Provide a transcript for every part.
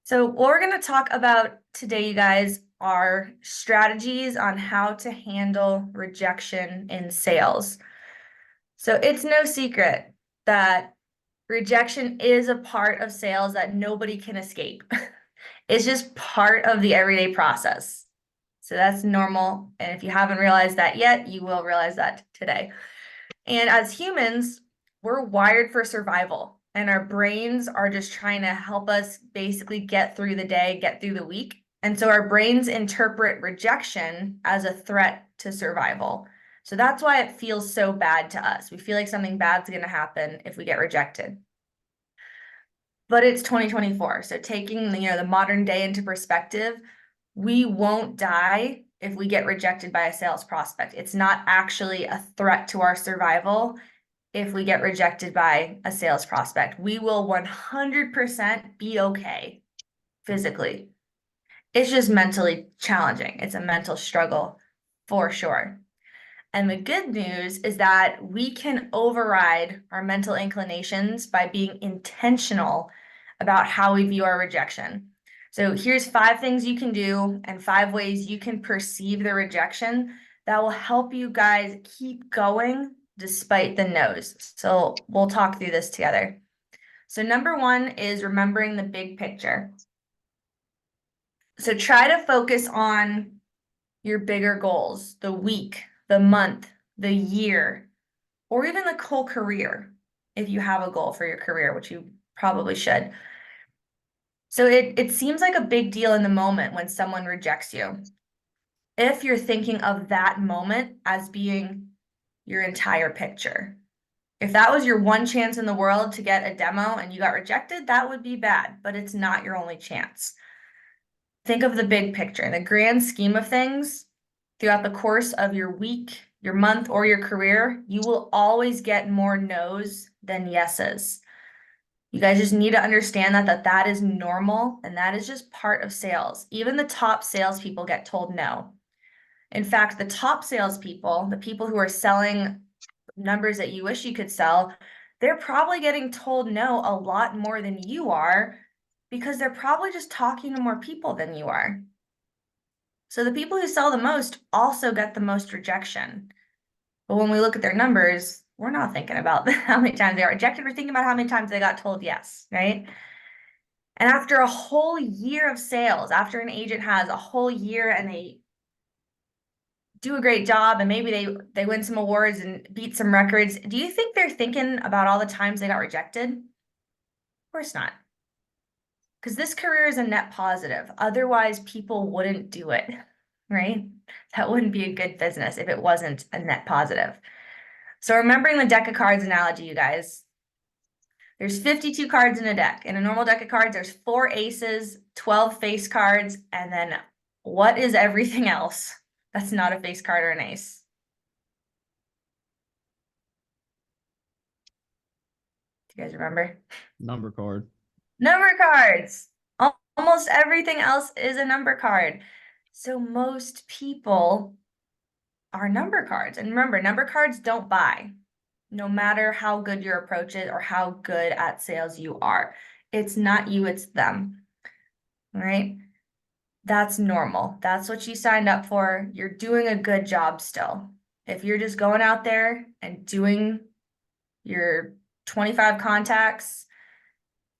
So what we're going to talk about today, you guys, are strategies on how to handle rejection in sales. So it's no secret that rejection is a part of sales that nobody can escape. It's just part of the everyday process. So that's normal. And if you haven't realized that yet, you will realize that today. And as humans, we're wired for survival, and our brains are just trying to help us basically get through the day, get through the week. And so our brains interpret rejection as a threat to survival. So that's why it feels so bad to us. We feel like something bad's going to happen if we get rejected. But it's 2024. So taking the modern day into perspective, we won't die if we get rejected by a sales prospect. It's not actually a threat to our survival if we get rejected by a sales prospect. We will 100% be okay physically. It's just mentally challenging. It's a mental struggle for sure. And the good news is that we can override our mental inclinations by being intentional about how we view our rejection. So here's 5 things you can do and 5 ways you can perceive the rejection that will help you guys keep going despite the no's. So we'll talk through this together. So number 1 is remembering the big picture. So try to focus on your bigger goals, the week, the month, the year, or even the whole career, if you have a goal for your career, which you probably should. So it seems like a big deal in the moment when someone rejects you. If you're thinking of that moment as being your entire picture. If that was your one chance in the world to get a demo and you got rejected, that would be bad, but it's not your only chance. Think of the big picture. In the grand scheme of things, throughout the course of your week, your month, or your career, you will always get more no's than yeses. You guys just need to understand that is normal, and that is just part of sales. Even the top salespeople get told no. In fact, the top salespeople, the people who are selling numbers that you wish you could sell, they're probably getting told no a lot more than you are because they're probably just talking to more people than you are. So the people who sell the most also get the most rejection. But when we look at their numbers, we're not thinking about how many times they got rejected. We're thinking about how many times they got told yes, right? And after a whole year of sales, after an agent has a whole year and they do a great job and maybe they win some awards and beat some records, do you think they're thinking about all the times they got rejected? Of course not. Because this career is a net positive. Otherwise, people wouldn't do it, right? That wouldn't be a good business if it wasn't a net positive. So remembering the deck of cards analogy, you guys, there's 52 cards in a deck. In a normal deck of cards, there's 4 aces, 12 face cards, and then what is everything else that's not a face card or an ace? Do you guys remember? Number card. Number cards. Almost everything else is a number card. So most people are number cards. And remember, number cards don't buy, no matter how good your approach is or how good at sales you are. It's not you, it's them. All right? That's normal. That's what you signed up for. You're doing a good job still. If you're just going out there and doing your 25 contacts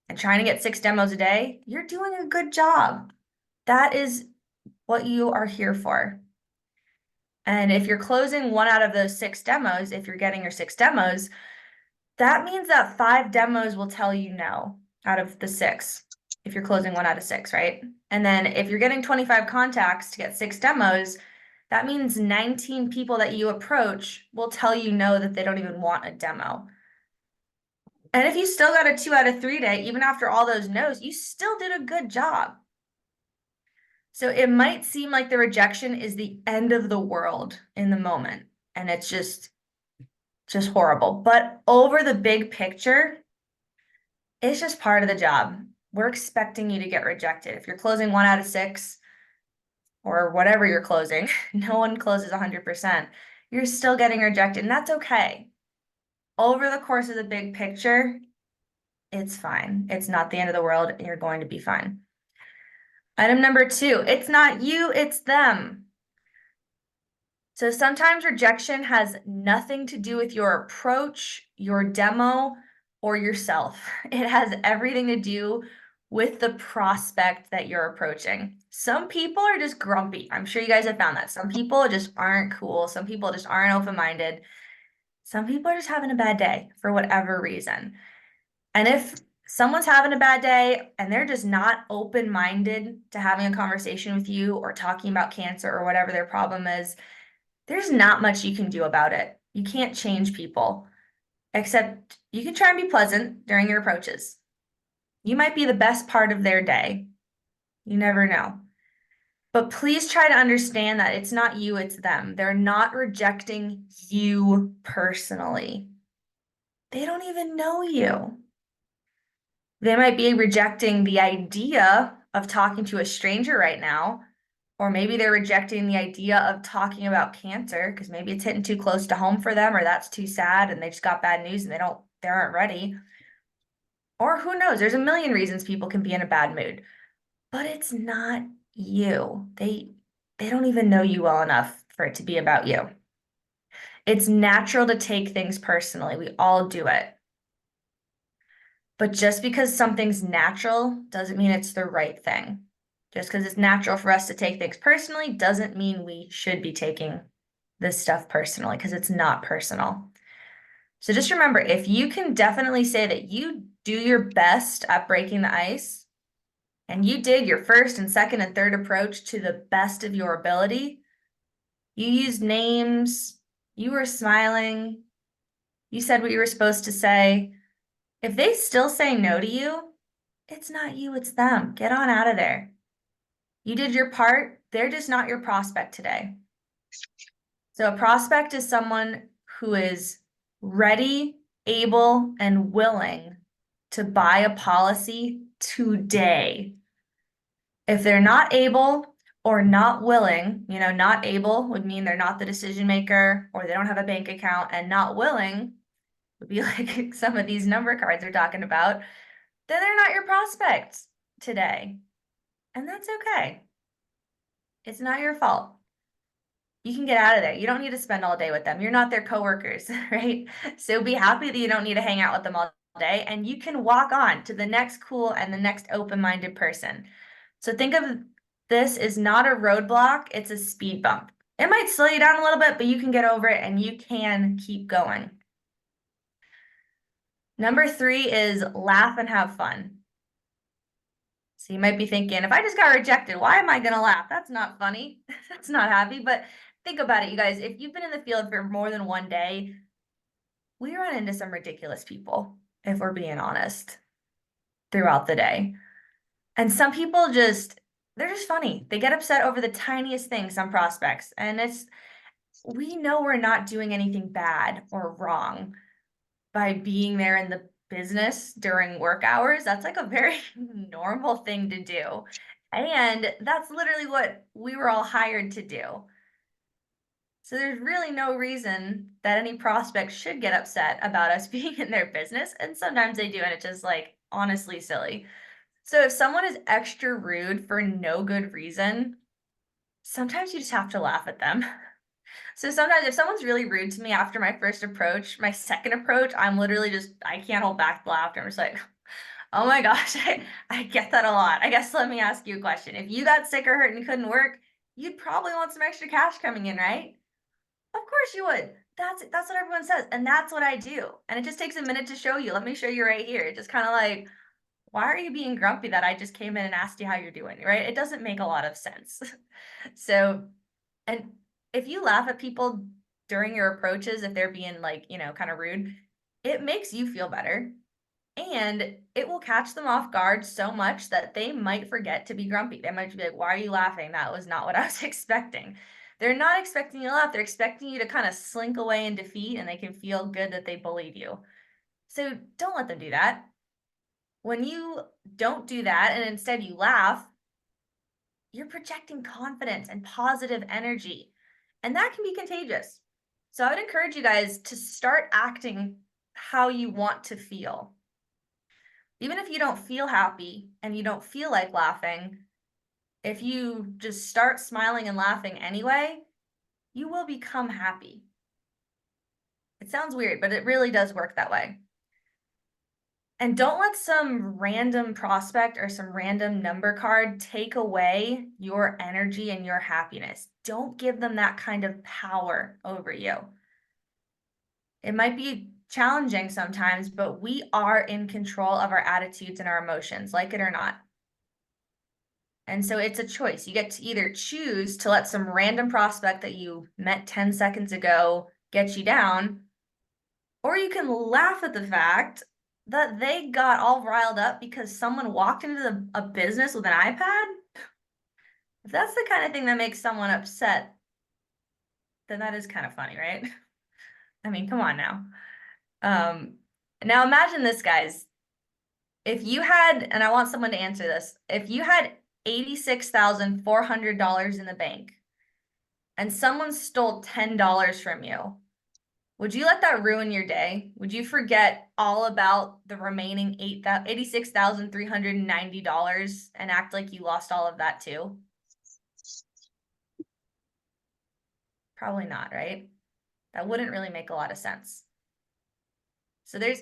and trying to get 6 demos a day, you're doing a good job. That is what you are here for. And if you're closing 1 out of those 6 demos, if you're getting your 6 demos, that means that 5 demos will tell you no out of the 6, if you're closing 1 out of 6, right? And then if you're getting 25 contacts to get 6 demos, that means 19 people that you approach will tell you no, that they don't even want a demo. And if you still got a 2 out of 3 day, even after all those no's, you still did a good job. So it might seem like the rejection is the end of the world in the moment, and it's just horrible. But over the big picture, it's just part of the job. We're expecting you to get rejected. If you're closing 1 out of 6 or whatever you're closing, no one closes 100%. You're still getting rejected, and that's okay. Over the course of the big picture, it's fine. It's not the end of the world, and you're going to be fine. Item number 2, it's not you, it's them. So sometimes rejection has nothing to do with your approach, your demo, or yourself. It has everything to do with the prospect that you're approaching. Some people are just grumpy. I'm sure you guys have found that. Some people just aren't cool. Some people just aren't open-minded. Some people are just having a bad day for whatever reason. And if someone's having a bad day and they're just not open-minded to having a conversation with you or talking about cancer or whatever their problem is, there's not much you can do about it. You can't change people, except you can try and be pleasant during your approaches. You might be the best part of their day. You never know. But please try to understand that it's not you, it's them. They're not rejecting you personally. They don't even know you. They might be rejecting the idea of talking to a stranger right now, or maybe they're rejecting the idea of talking about cancer because maybe it's hitting too close to home for them, or that's too sad and they just got bad news and they aren't ready. Or who knows? There's a million reasons people can be in a bad mood, but it's not you. They don't even know you well enough for it to be about you. It's natural to take things personally. We all do it. But just because something's natural doesn't mean it's the right thing. Just because it's natural for us to take things personally doesn't mean we should be taking this stuff personally, because it's not personal. So just remember, if you can definitely say that you do your best at breaking the ice, and you did your first and second and third approach to the best of your ability, you used names, you were smiling, you said what you were supposed to say. If they still say no to you, it's not you, it's them. Get on out of there. You did your part. They're just not your prospect today. So a prospect is someone who is ready, able, and willing to buy a policy today. If they're not able or not willing, not able would mean they're not the decision maker or they don't have a bank account, and not willing would be like some of these number cards we're talking about, then they're not your prospect today. And that's okay. It's not your fault. You can get out of there. You don't need to spend all day with them. You're not their coworkers, right? So be happy that you don't need to hang out with them all day, and you can walk on to the next cool and the next open-minded person. So think of this as not a roadblock, it's a speed bump. It might slow you down a little bit, but you can get over it and you can keep going. Number 3 is laugh and have fun. So you might be thinking, if I just got rejected, why am I gonna laugh? That's not funny. That's not happy. But think about it, you guys. If you've been in the field for more than one day, we run into some ridiculous people, if we're being honest, throughout the day. And some people they're just funny. They get upset over the tiniest things, some prospects. And we know we're not doing anything bad or wrong by being there in the business during work hours. That's like a very normal thing to do. And that's literally what we were all hired to do. So there's really no reason that any prospect should get upset about us being in their business. And sometimes they do, and it's just like honestly silly. So if someone is extra rude for no good reason, sometimes you just have to laugh at them. So sometimes if someone's really rude to me after my first approach, my second approach, I'm literally I can't hold back the laughter. I'm just like, oh my gosh, I get that a lot. I guess let me ask you a question. If you got sick or hurt and couldn't work, you'd probably want some extra cash coming in, right? Of course you would. That's what everyone says. And that's what I do. And it just takes a minute to show you. Let me show you right here. It just kind of like, why are you being grumpy that I just came in and asked you how you're doing, right? It doesn't make a lot of sense. So, and if you laugh at people during your approaches, if they're being like, kind of rude, it makes you feel better. And it will catch them off guard so much that they might forget to be grumpy. They might be like, why are you laughing? That was not what I was expecting. They're not expecting you to laugh. They're expecting you to kind of slink away in defeat, and they can feel good that they bullied you. So don't let them do that. When you don't do that and instead you laugh, you're projecting confidence and positive energy, and that can be contagious. So I would encourage you guys to start acting how you want to feel. Even if you don't feel happy and you don't feel like laughing, if you just start smiling and laughing anyway, you will become happy. It sounds weird, but it really does work that way. And don't let some random prospect or some random number card take away your energy and your happiness. Don't give them that kind of power over you. It might be challenging sometimes, but we are in control of our attitudes and our emotions, like it or not. And so it's a choice. You get to either choose to let some random prospect that you met 10 seconds ago get you down, or you can laugh at the fact that they got all riled up because someone walked into a business with an iPad. If that's the kind of thing that makes someone upset, then that is kind of funny, right? I mean, come on now. Now imagine this, guys. If you had, and I want someone to answer this, if you had $86,400 in the bank and someone stole $10 from you, would you let that ruin your day? Would you forget all about the remaining $86,390 and act like you lost all of that too? Probably not, right? That wouldn't really make a lot of sense. So there's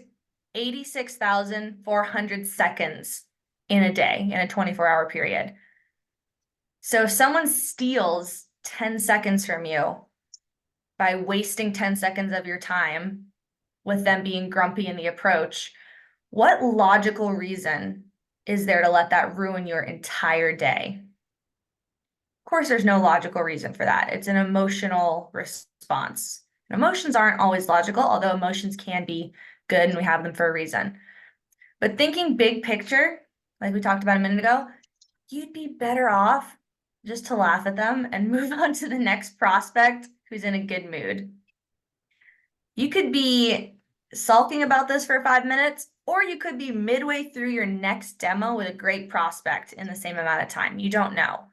86,400 seconds in a day, in a 24-hour period. So if someone steals 10 seconds from you by wasting 10 seconds of your time with them being grumpy in the approach, what logical reason is there to let that ruin your entire day? Of course, there's no logical reason for that. It's an emotional response. And emotions aren't always logical, although emotions can be good and we have them for a reason. But thinking big picture, like we talked about a minute ago, you'd be better off just to laugh at them and move on to the next prospect who's in a good mood. You could be sulking about this for 5 minutes, or you could be midway through your next demo with a great prospect in the same amount of time. You don't know.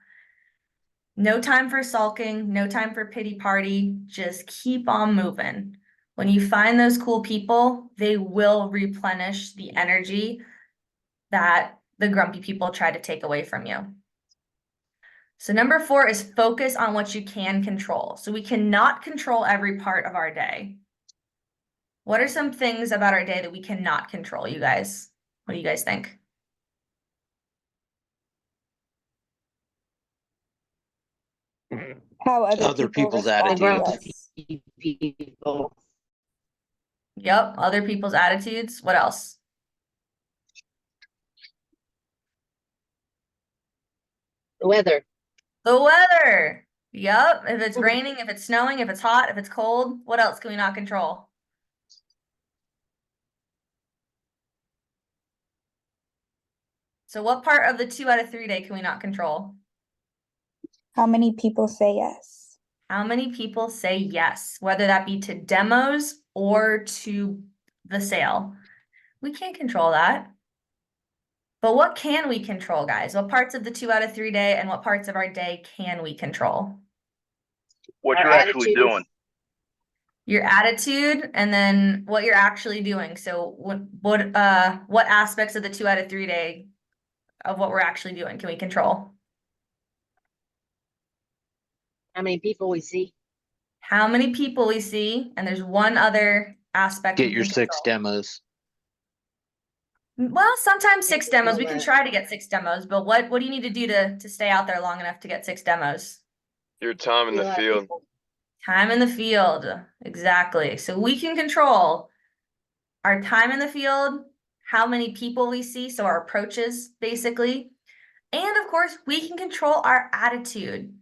No time for sulking, no time for pity party. Just keep on moving. When you find those cool people, they will replenish the energy that the grumpy people try to take away from you. So number 4 is focus on what you can control. So we cannot control every part of our day. What are some things about our day that we cannot control, you guys? What do you guys think? How Other people people's respond to attitudes. us. People. Yep, other people's attitudes. What else? The weather. The weather. Yep, if it's raining, if it's snowing, if it's hot, if it's cold, what else can we not control? So what part of the 2 out of 3 day can we not control? How many people say yes? How many people say yes, whether that be to demos or to the sale? We can't control that. But what can we control, guys? What parts of the 2 out of 3 day and what parts of our day can we control? What Our you're actually attitude. doing. Your attitude and then what you're actually doing. So what aspects of the 2 out of 3 day of what we're actually doing can we control? How many people we see? How many people we see, and there's one other aspect Get we your can 6 control. demos. Well, sometimes 6 demos. We control can that. try to get 6 demos, but what do you need to do to stay out there long enough to get 6 demos? Your time in the field. Time in the field. Exactly. So we can control our time in the field, how many people we see, so our approaches basically. And of course, we can control our attitude.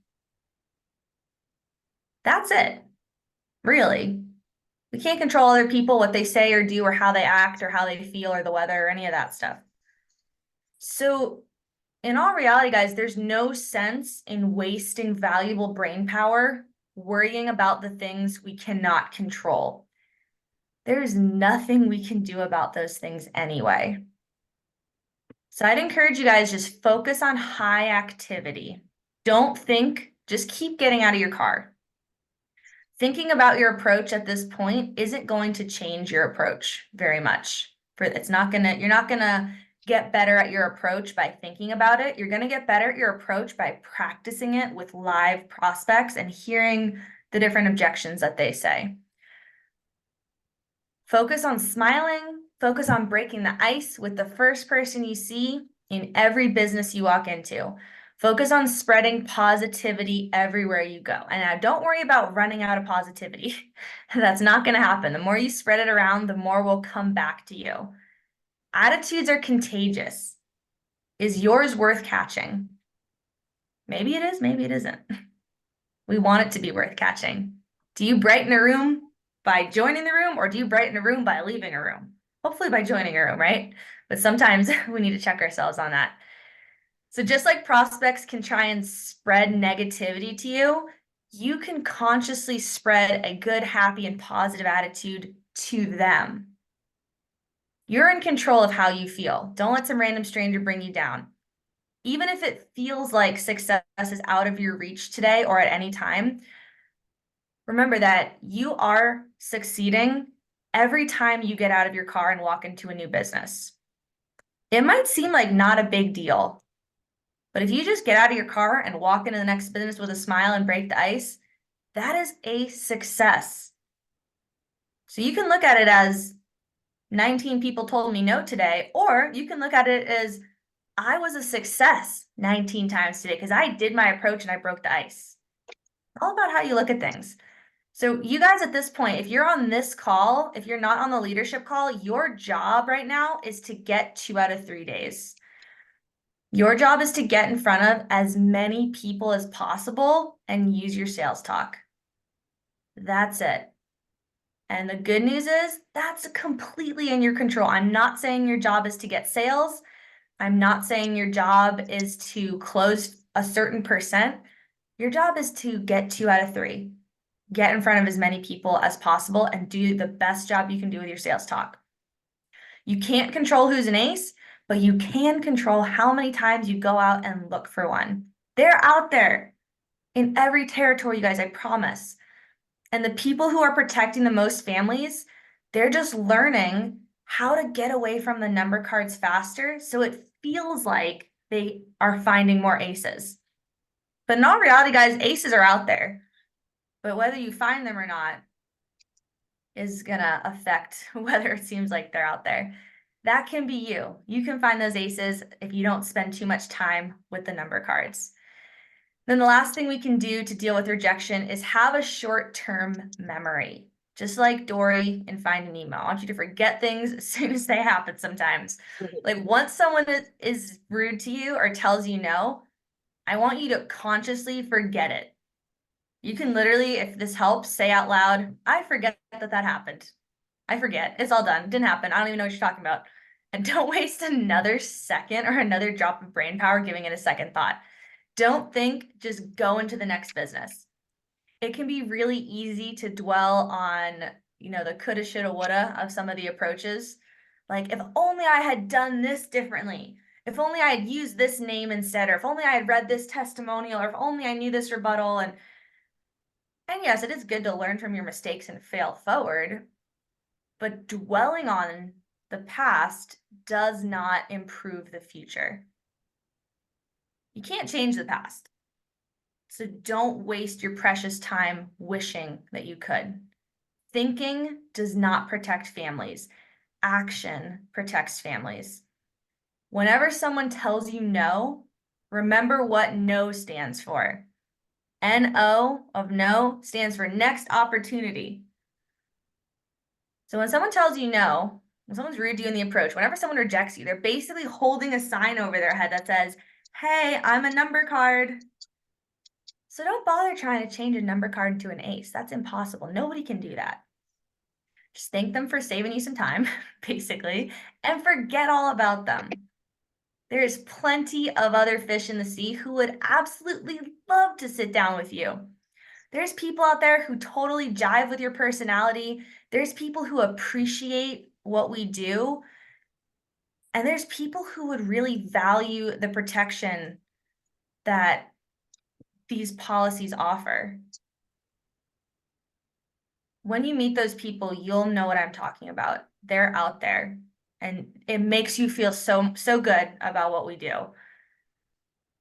That's it. Really. We can't control other people, what they say or do, or how they act, or how they feel, or the weather, or any of that stuff. So in all reality, guys, there's no sense in wasting valuable brain power worrying about the things we cannot control. There's nothing we can do about those things anyway. So I'd encourage you guys, just focus on high activity. Don't think, just keep getting out of your car. Thinking about your approach at this point isn't going to change your approach very much. You're not gonna get better at your approach by thinking about it. You're going to get better at your approach by practicing it with live prospects and hearing the different objections that they say. Focus on smiling, focus on breaking the ice with the first person you see in every business you walk into. Focus on spreading positivity everywhere you go. And now don't worry about running out of positivity. That's not going to happen. The more you spread it around, the more will come back to you. Attitudes are contagious. Is yours worth catching? Maybe it is, maybe it isn't. We want it to be worth catching. Do you brighten a room by joining the room, or do you brighten a room by leaving a room? Hopefully by joining a room, right? But sometimes we need to check ourselves on that. So just like prospects can try and spread negativity to you, you can consciously spread a good, happy, and positive attitude to them. You're in control of how you feel. Don't let some random stranger bring you down. Even if it feels like success is out of your reach today or at any time, remember that you are succeeding every time you get out of your car and walk into a new business. It might seem like not a big deal, but if you just get out of your car and walk into the next business with a smile and break the ice, that is a success. So you can look at it as 19 people told me no today, or you can look at it as I was a success 19 times today because I did my approach and I broke the ice. All about how you look at things. So you guys at this point, if you're on this call, if you're not on the leadership call, your job right now is to get 2 out of 3 days. Your job is to get in front of as many people as possible and use your sales talk. That's it. And the good news is that's completely in your control. I'm not saying your job is to get sales. I'm not saying your job is to close a certain percent. Your job is to get 2 out of 3. Get in front of as many people as possible and do the best job you can do with your sales talk. You can't control who's an ace, but you can control how many times you go out and look for one. They're out there in every territory, you guys, I promise. And the people who are protecting the most families, they're just learning how to get away from the number cards faster so it feels like they are finding more aces. But in all reality, guys, aces are out there. But whether you find them or not is gonna affect whether it seems like they're out there. That can be you. You can find those aces if you don't spend too much time with the number cards. Then the last thing we can do to deal with rejection is have a short-term memory. Just like Dory in Finding Nemo. I want you to forget things as soon as they happen sometimes. Like once someone is rude to you or tells you no, I want you to consciously forget it. You can literally, if this helps, say out loud, I forget that happened. I forget. It's all done. Didn't happen. I don't even know what you're talking about. And don't waste another second or another drop of brain power giving it a second thought. Don't think, just go into the next business. It can be really easy to dwell on, the coulda, shoulda, woulda of some of the approaches. Like, if only I had done this differently. If only I had used this name instead, or if only I had read this testimonial, or if only I knew this rebuttal. And yes, it is good to learn from your mistakes and fail forward, but dwelling on the past does not improve the future. You can't change the past. So don't waste your precious time wishing that you could. Thinking does not protect families. Action protects families. Whenever someone tells you no, remember what no stands for. NO of no stands for next opportunity. So when someone tells you no, when someone's rude to you in the approach, whenever someone rejects you, they're basically holding a sign over their head that says, hey, I'm a number card. So don't bother trying to change a number card into an ace. That's impossible. Nobody can do that. Just thank them for saving you some time, basically, and forget all about them. There's plenty of other fish in the sea who would absolutely love to sit down with you. There's people out there who totally jive with your personality. There's people who appreciate what we do. And there's people who would really value the protection that these policies offer. When you meet those people, you'll know what I'm talking about. They're out there and it makes you feel so good about what we do.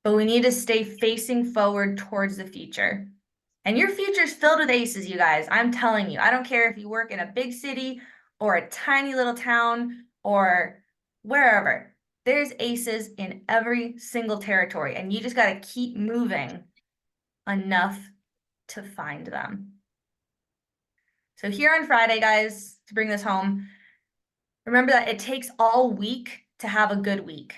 But we need to stay facing forward towards the future. And your future's filled with aces, you guys. I'm telling you. I don't care if you work in a big city or a tiny little town or wherever. There's aces in every single territory, and you just got to keep moving enough to find them. So here on Friday, guys, to bring this home, remember that it takes all week to have a good week.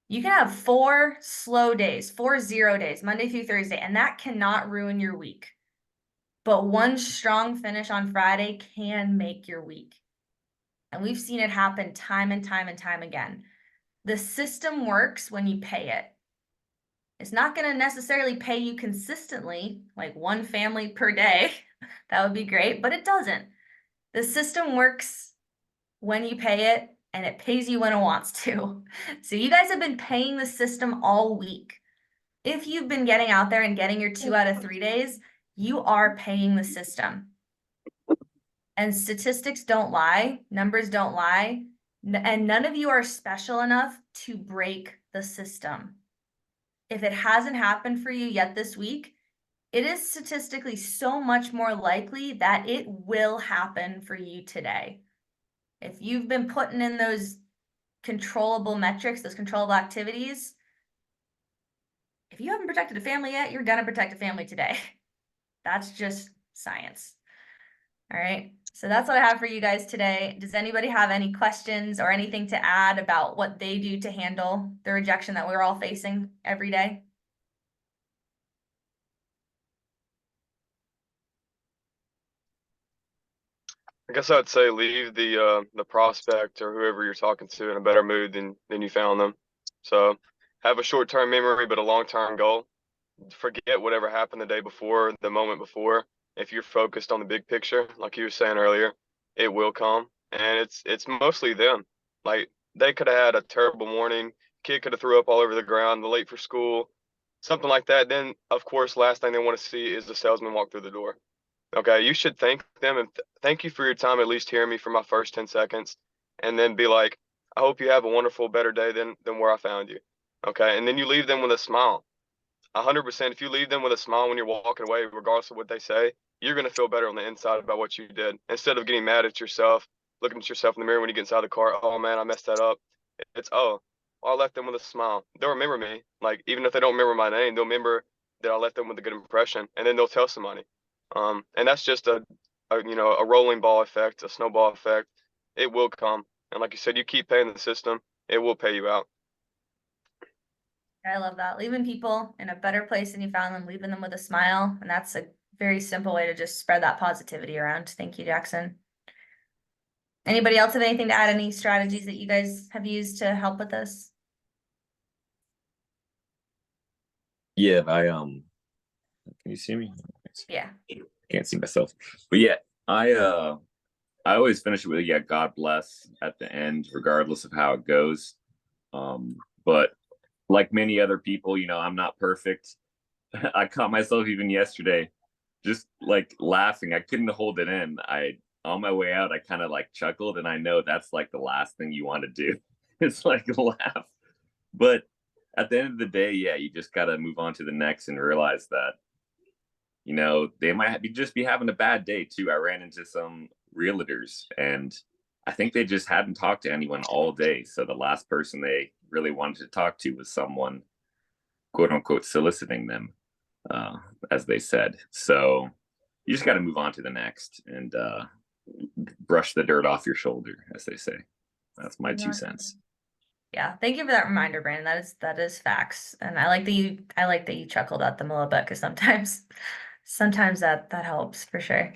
You can have 4 slow days, 4 0 days, Monday through Thursday, and that cannot ruin your week. But one strong finish on Friday can make your week. And we've seen it happen time and time and time again. The system works when you pay it. It's not going to necessarily pay you consistently, like one family per day. That would be great, but it doesn't. The system works when you pay it, and it pays you when it wants to. So you guys have been paying the system all week. If you've been getting out there and getting your 2 out of 3 days, you are paying the system. And statistics don't lie, numbers don't lie, and none of you are special enough to break the system. If it hasn't happened for you yet this week, it is statistically so much more likely that it will happen for you today. If you've been putting in those controllable metrics, those controllable activities, if you haven't protected a family yet, you're gonna protect a family today. That's just science. All right, so that's what I have for you guys today. Does anybody have any questions or anything to add about what they do to handle the rejection that we're all facing every day? I guess I'd say leave the prospect or whoever you're talking to in a better mood than you found them. So have a short-term memory, but a long-term goal. Forget whatever happened the day before, the moment before. If you're focused on the big picture, like you were saying earlier, it will come. And it's mostly them. Like they could have had a terrible morning, kid could have threw up all over the ground, they're late for school, something like that. Then of course, last thing they want to see is the salesman walk through the door. Okay, you should thank them and thank you for your time, at least hearing me for my first 10 seconds, and then be like, I hope you have a wonderful, better day than where I found you. Okay, and then you leave them with a smile. 100%. If you leave them with a smile when you're walking away, regardless of what they say, you're gonna feel better on the inside about what you did. Instead of getting mad at yourself, looking at yourself in the mirror when you get inside the car, oh man, I messed that up. It's oh, well, I left them with a smile. They'll remember me. Like even if they don't remember my name, they'll remember that I left them with a good impression, and then they'll tell somebody. And that's just a rolling ball effect, a snowball effect. It will come, and like you said, you keep paying the system, it will pay you out. I love that. Leaving people in a better place than you found them, leaving them with a smile. And that's a very simple way to just spread that positivity around. Thank you, Jackson. Anybody else have anything to add? Any strategies that you guys have used to help with this? Yeah, can you see me? Yeah. Can't see myself. But yeah, I always finish it with God bless at the end, regardless of how it goes. But like many other people, I'm not perfect. I caught myself even yesterday just like laughing. I couldn't hold it in. On my way out, I kind of like chuckled, and I know that's like the last thing you want to do. It's like laugh. But at the end of the day, yeah, you just got to move on to the next and realize that, they might just be having a bad day too. I ran into some realtors, and I think they just hadn't talked to anyone all day. So the last person they really wanted to talk to was someone, quote unquote, soliciting them, as they said. So you just got to move on to the next and brush the dirt off your shoulder, as they say. That's my 2 cents. Yeah, thank you for that reminder, Brandon. That is facts, and I like that you chuckled at them a little bit because sometimes that helps for sure.